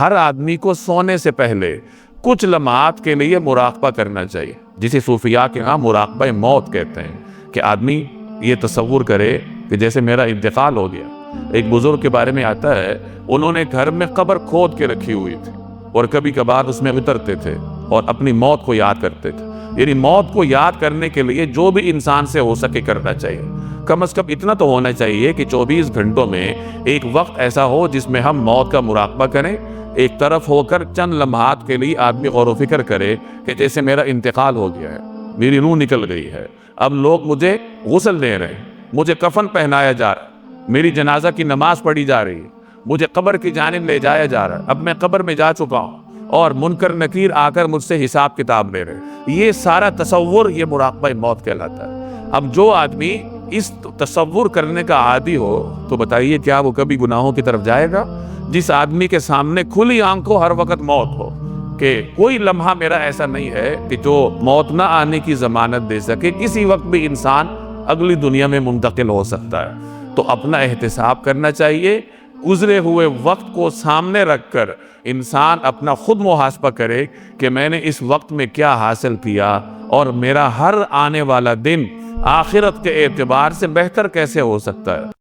ہر آدمی کو سونے سے پہلے کچھ لمحات کے لیے مراقبہ کرنا چاہیے، جسے صوفیاء کے ہاں مراقبہ موت کہتے ہیں، کہ آدمی یہ تصور کرے کہ جیسے میرا انتقال ہو گیا۔ ایک بزرگ کے بارے میں آتا ہے، انہوں نے گھر میں قبر کھود کے رکھی ہوئی تھی اور کبھی کبھار اس میں اترتے تھے اور اپنی موت کو یاد کرتے تھے۔ یعنی موت کو یاد کرنے کے لیے جو بھی انسان سے ہو سکے کرنا چاہیے۔ کم از کم اتنا تو ہونا چاہیے کہ 24 گھنٹوں میں ایک وقت ایسا ہو جس میں ہم موت کا مراقبہ کریں، ایک طرف ہو کر چند لمحات کے لیے آدمی غور و فکر کرے کہ جیسے میرا انتقال ہو گیا ہے، میری روح نکل گئی ہے، اب لوگ مجھے غسل دے رہے ہیں، مجھے کفن پہنایا جا رہا ہے، میری جنازہ کی نماز پڑھی جا رہی ہے، مجھے قبر کی جانب لے جایا جا رہا ہے، اب میں قبر میں جا چکا ہوں اور منکر نکیر آ کر مجھ سے حساب کتاب لے رہے ہیں۔ یہ سارا تصور یہ مراقبہ موت کہلاتا ہے۔ اب جو آدمی اس تصور کرنے کا عادی ہو تو بتائیے کیا وہ کبھی گناہوں کی طرف جائے گا؟ جس آدمی کے سامنے کھلی آنکھوں ہر وقت موت ہو، کہ کوئی لمحہ میرا ایسا نہیں ہے کہ جو موت نہ آنے کی ضمانت دے سکے، کسی وقت بھی انسان اگلی دنیا میں منتقل ہو سکتا ہے، تو اپنا احتساب کرنا چاہیے۔ گزرے ہوئے وقت کو سامنے رکھ کر انسان اپنا خود محاسبہ کرے کہ میں نے اس وقت میں کیا حاصل کیا اور میرا ہر آنے والا دن آخرت کے اعتبار سے بہتر کیسے ہو سکتا ہے۔